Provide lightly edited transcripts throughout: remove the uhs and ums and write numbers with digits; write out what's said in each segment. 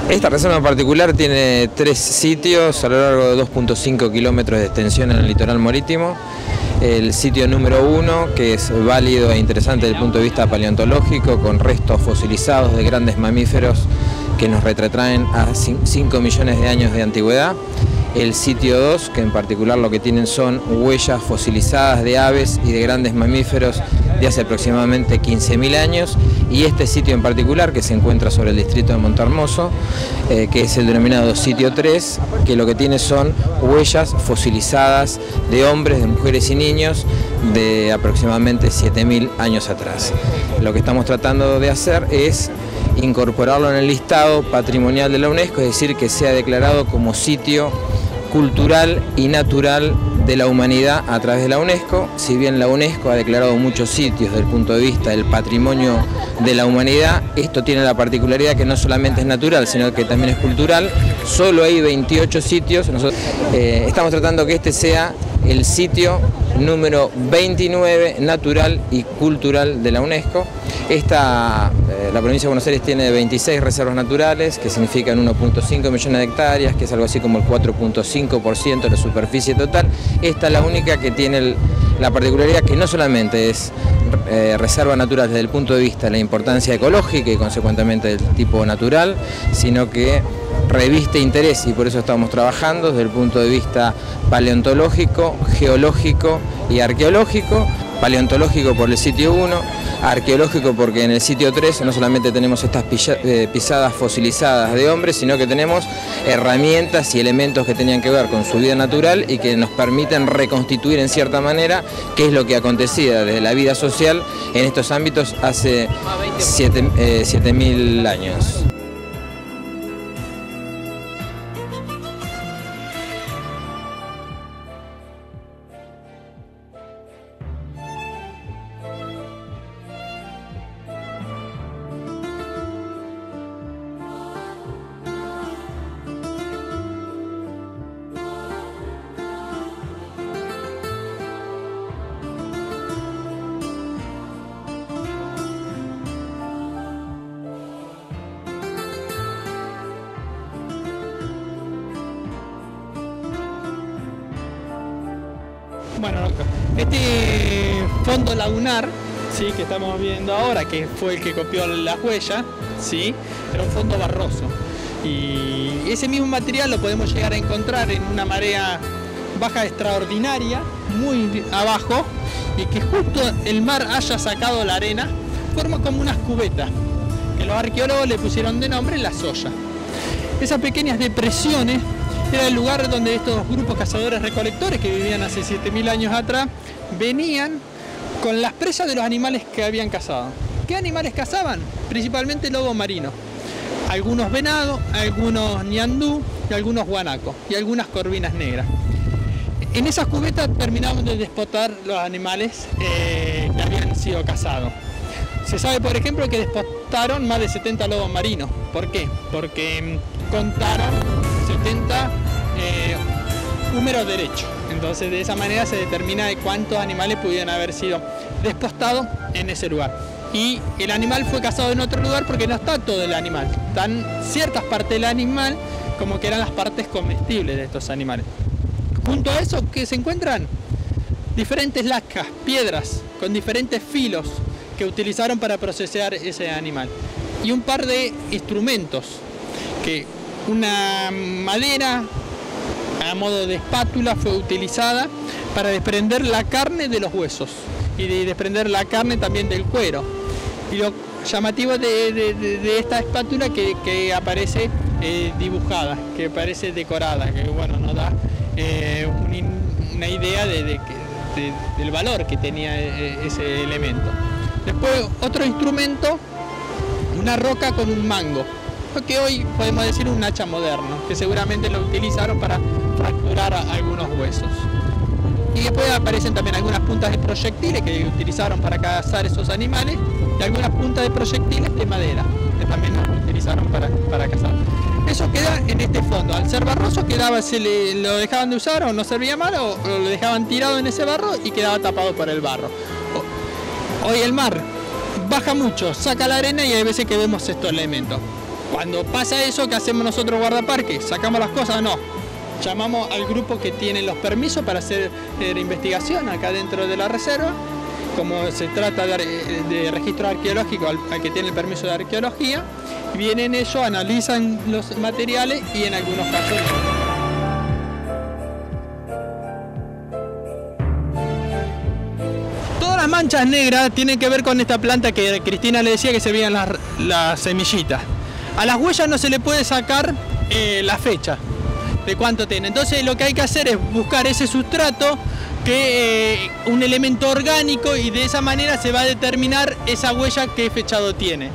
Esta reserva en particular tiene 3 sitios a lo largo de 2.5 kilómetros de extensión en el litoral marítimo. El sitio número 1, que es válido e interesante desde el punto de vista paleontológico, con restos fosilizados de grandes mamíferos que nos retrotraen a 5 millones de años de antigüedad. El sitio 2, que en particular lo que tienen son huellas fosilizadas de aves y de grandes mamíferos de hace aproximadamente 15.000 años. Y este sitio en particular, que se encuentra sobre el distrito de Montehermoso, que es el denominado sitio 3, que lo que tiene son huellas fosilizadas de hombres, de mujeres y niños de aproximadamente 7.000 años atrás. Lo que estamos tratando de hacer es incorporarlo en el listado patrimonial de la UNESCO, es decir, que sea declarado como sitio cultural y natural de la humanidad a través de la UNESCO. Si bien la UNESCO ha declarado muchos sitios desde el punto de vista del patrimonio de la humanidad, esto tiene la particularidad que no solamente es natural, sino que también es cultural. Solo hay 28 sitios. Nosotros estamos tratando que este sea el sitio número 29 natural y cultural de la UNESCO. La provincia de Buenos Aires tiene 26 reservas naturales, que significan 1.5 millones de hectáreas, que es algo así como el 4.5% de la superficie total. Esta es la única que tiene la particularidad que no solamente es reserva natural desde el punto de vista de la importancia ecológica y consecuentemente del tipo natural, sino que reviste interés, y por eso estamos trabajando desde el punto de vista paleontológico, geológico y arqueológico. Paleontológico por el sitio 1, arqueológico porque en el sitio 3 no solamente tenemos estas pisadas fosilizadas de hombres, sino que tenemos herramientas y elementos que tenían que ver con su vida natural y que nos permiten reconstituir en cierta manera qué es lo que acontecía desde la vida social en estos ámbitos hace 7.000 años. Bueno, este fondo lagunar, ¿sí?, que estamos viendo ahora, que fue el que copió la huella, ¿sí?, era un fondo barroso. Y ese mismo material lo podemos llegar a encontrar en una marea baja extraordinaria, muy abajo, y que justo el mar haya sacado la arena, forma como unas cubetas, que los arqueólogos le pusieron de nombre La Soya. Esas pequeñas depresiones era el lugar donde estos grupos cazadores-recolectores que vivían hace 7.000 años atrás venían con las presas de los animales que habían cazado. ¿Qué animales cazaban? Principalmente lobo marino. Algunos venados, algunos ñandú y algunos guanacos y algunas corvinas negras. En esas cubetas terminaban de despotar los animales que habían sido cazados. Se sabe, por ejemplo, que despotaron más de 70 lobos marinos. ¿Por qué? Porque contaron 70 húmeros derechos. Entonces de esa manera se determina de cuántos animales pudieran haber sido despostados en ese lugar. Y el animal fue cazado en otro lugar porque no está todo el animal. Están ciertas partes del animal como que eran las partes comestibles de estos animales. Junto a eso, ¿qué se encuentran? Diferentes lascas, piedras con diferentes filos que utilizaron para procesar ese animal. Y un par de instrumentos, que una madera a modo de espátula fue utilizada para desprender la carne de los huesos y de desprender la carne también del cuero. Y lo llamativo de esta espátula que aparece dibujada, que aparece decorada, que bueno, nos da una idea del valor que tenía ese elemento. Después otro instrumento, una roca con un mango, que hoy podemos decir un hacha moderno, que seguramente lo utilizaron para fracturar algunos huesos. Y después aparecen también algunas puntas de proyectiles que utilizaron para cazar esos animales y algunas puntas de proyectiles de madera que también lo utilizaron para cazar. Eso queda en este fondo. Al ser barroso quedaba, lo dejaban de usar o no servía mal o lo dejaban tirado en ese barro y quedaba tapado por el barro. Hoy el mar baja mucho, saca la arena y hay veces que vemos estos elementos. Cuando pasa eso, ¿qué hacemos nosotros guardaparques? ¿Sacamos las cosas? No. Llamamos al grupo que tiene los permisos para hacer investigación acá dentro de la reserva. Como se trata de registro arqueológico al que tiene el permiso de arqueología, vienen ellos, analizan los materiales y en algunos casos no. Todas las manchas negras tienen que ver con esta planta que Cristina le decía que se veían las semillitas. A las huellas no se le puede sacar la fecha de cuánto tiene. Entonces lo que hay que hacer es buscar ese sustrato, que un elemento orgánico, y de esa manera se va a determinar esa huella qué fechado tiene.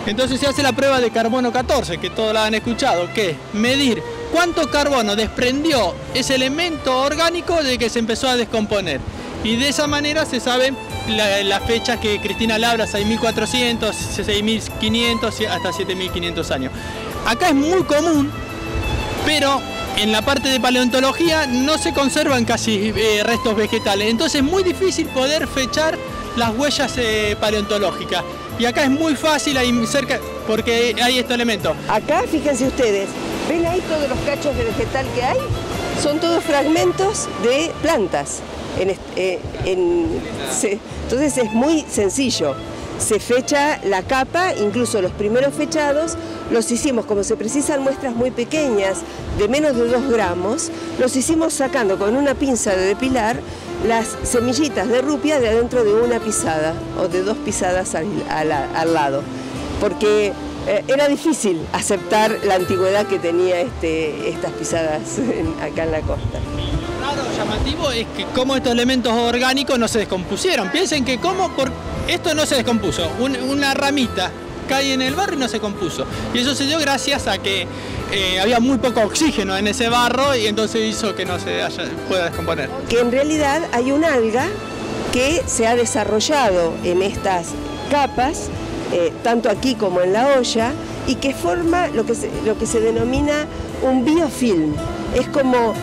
Entonces se hace la prueba de carbono 14, que todos la han escuchado, que es medir cuánto carbono desprendió ese elemento orgánico de que se empezó a descomponer. Y de esa manera se sabe la fecha que Cristina labra, 6.400, 6.500 hasta 7.500 años. Acá es muy común, pero en la parte de paleontología no se conservan casi restos vegetales, entonces es muy difícil poder fechar las huellas paleontológicas. Y acá es muy fácil, ahí cerca, porque hay estos elementos. Acá, fíjense ustedes, ¿ven ahí todos los cachos de vegetal que hay? Son todos fragmentos de plantas. Entonces es muy sencillo. Se fecha la capa, incluso los primeros fechados los hicimos, como se precisan muestras muy pequeñas, de menos de 2 gramos, los hicimos sacando con una pinza de depilar las semillitas de rupia de adentro de una pisada o de 2 pisadas al lado, porque era difícil aceptar la antigüedad que tenía estas pisadas acá en la costa. Raro, llamativo es que cómo estos elementos orgánicos no se descompusieron. Piensen que esto no se descompuso, una ramita cae en el barro y no se compuso. Y eso se dio gracias a que había muy poco oxígeno en ese barro y entonces hizo que no se pueda descomponer. Que en realidad hay una alga que se ha desarrollado en estas capas, tanto aquí como en la olla, y que forma lo que se denomina un biofilm. Es como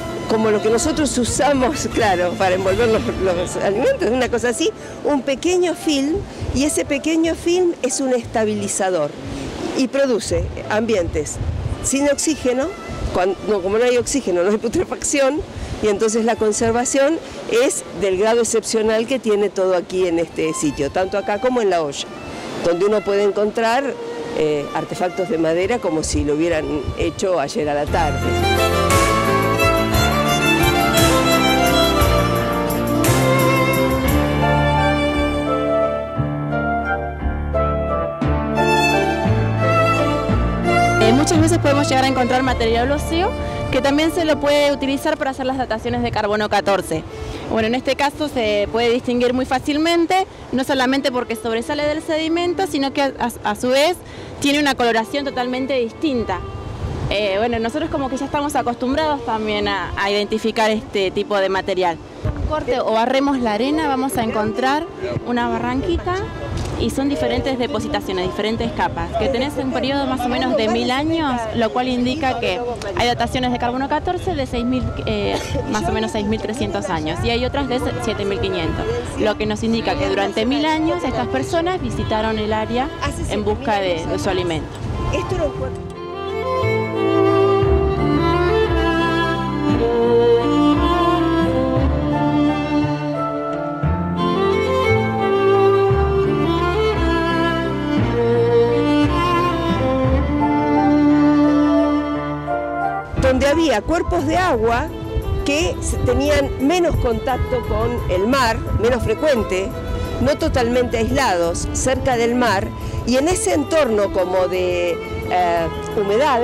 lo que nosotros usamos, claro, para envolver los alimentos, una cosa así, un pequeño film, y ese pequeño film es un estabilizador y produce ambientes sin oxígeno. Como no hay oxígeno, no hay putrefacción, y entonces la conservación es del grado excepcional que tiene todo aquí en este sitio, tanto acá como en la olla, donde uno puede encontrar artefactos de madera como si lo hubieran hecho ayer a la tarde. Muchas veces podemos llegar a encontrar material óseo que también se lo puede utilizar para hacer las dataciones de carbono 14. Bueno, en este caso se puede distinguir muy fácilmente, no solamente porque sobresale del sedimento, sino que a su vez tiene una coloración totalmente distinta. Bueno, nosotros como que ya estamos acostumbrados también a identificar este tipo de material. Corte o barremos la arena, vamos a encontrar una barranquita y son diferentes depositaciones, diferentes capas, que tenés un periodo más o menos de 1000 años, lo cual indica que hay dataciones de carbono 14 de 6.000, más o menos 6.300 años, y hay otras de 7.500, lo que nos indica que durante 1000 años estas personas visitaron el área en busca de su alimento. Esto era un... donde había cuerpos de agua que tenían menos contacto con el mar, menos frecuente, no totalmente aislados, cerca del mar, y en ese entorno como de humedad,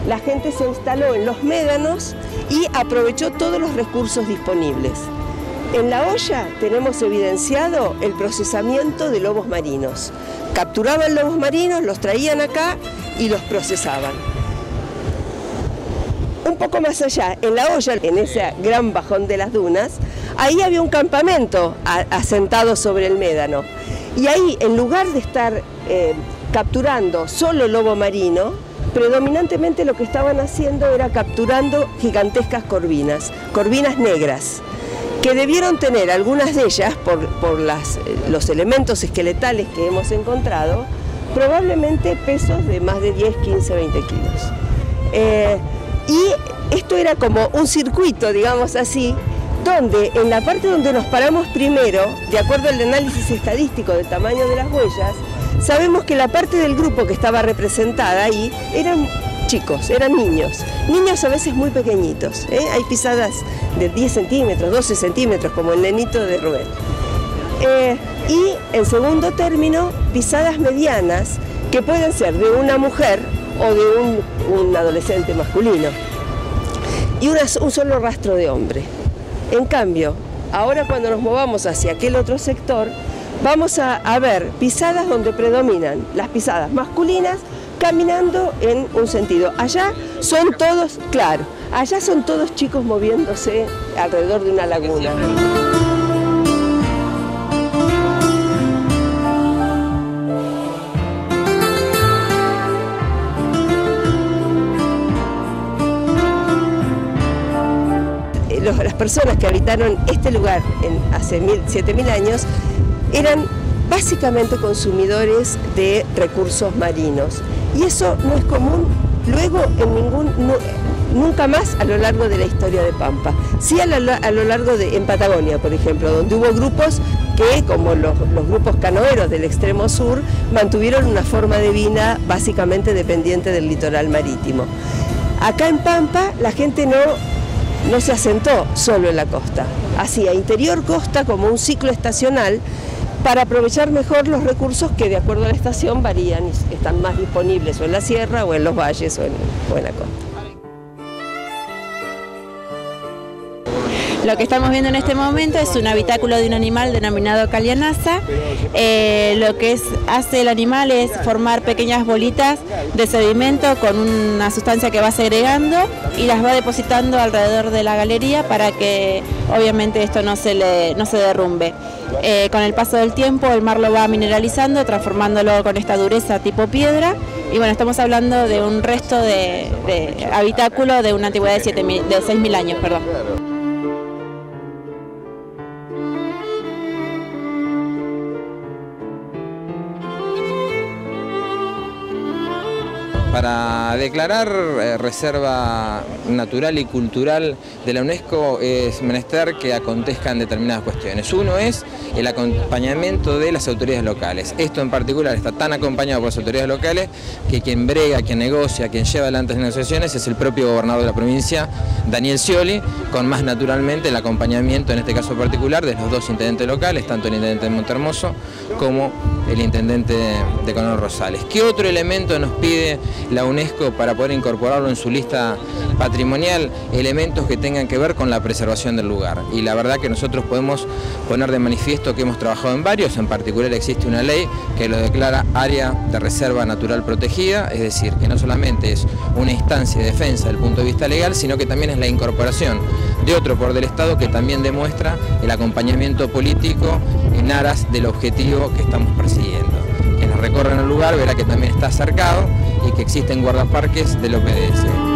la gente se instaló en los médanos y aprovechó todos los recursos disponibles. En la olla tenemos evidenciado el procesamiento de lobos marinos. Capturaban lobos marinos, los traían acá y los procesaban. Un poco más allá, en la olla, en ese gran bajón de las dunas, ahí había un campamento asentado sobre el médano. Y ahí, en lugar de estar capturando solo lobo marino, predominantemente lo que estaban haciendo era capturando gigantescas corvinas negras, que debieron tener, algunas de ellas, por los elementos esqueletales que hemos encontrado, probablemente pesos de más de 10, 15, 20 kilos. Y esto era como un circuito, digamos así, donde en la parte donde nos paramos primero, de acuerdo al análisis estadístico del tamaño de las huellas, sabemos que la parte del grupo que estaba representada ahí eran chicos, eran niños a veces muy pequeñitos, hay pisadas de 10 centímetros, 12 centímetros, como el nenito de Rubén. Y en segundo término, pisadas medianas, que pueden ser de una mujer o de un adolescente masculino, y un solo rastro de hombre. En cambio, ahora cuando nos movamos hacia aquel otro sector, vamos a ver pisadas donde predominan las pisadas masculinas caminando en un sentido. Allá son todos, claro, allá son todos chicos moviéndose alrededor de una laguna. Las personas que habitaron este lugar hace 7.000 años eran básicamente consumidores de recursos marinos, y eso no es común luego nunca más a lo largo de la historia de Pampa. Sí a lo largo en Patagonia, por ejemplo, donde hubo grupos que, como los grupos canoeros del extremo sur, mantuvieron una forma de vida básicamente dependiente del litoral marítimo. Acá en Pampa la gente no se asentó solo en la costa, hacía interior costa como un ciclo estacional para aprovechar mejor los recursos que de acuerdo a la estación varían y están más disponibles o en la sierra o en los valles o en la costa. Lo que estamos viendo en este momento es un habitáculo de un animal denominado calianaza. Lo que hace el animal es formar pequeñas bolitas de sedimento con una sustancia que va segregando y las va depositando alrededor de la galería para que obviamente esto no se derrumbe. Con el paso del tiempo el mar lo va mineralizando, transformándolo con esta dureza tipo piedra, y bueno, estamos hablando de un resto de habitáculo de una antigüedad de 6.000 años, perdón. Para declarar reserva natural y cultural de la UNESCO es menester que acontezcan determinadas cuestiones. Uno es el acompañamiento de las autoridades locales. Esto en particular está tan acompañado por las autoridades locales que quien brega, quien negocia, quien lleva adelante las negociaciones es el propio gobernador de la provincia, Daniel Scioli, con más naturalmente el acompañamiento, en este caso particular, de los dos intendentes locales, tanto el intendente de Montehermoso como el intendente de Coronel Rosales. ¿Qué otro elemento nos pide la UNESCO para poder incorporarlo en su lista patrimonial? Elementos que tengan que ver con la preservación del lugar. Y la verdad que nosotros podemos poner de manifiesto que hemos trabajado en varios, en particular existe una ley que lo declara área de reserva natural protegida, es decir, que no solamente es una instancia de defensa desde el punto de vista legal, sino que también es la incorporación de otro poder del Estado que también demuestra el acompañamiento político en aras del objetivo que estamos persiguiendo. Quienes recorren el lugar verá que también está cercado y que existen guardaparques del OPDS.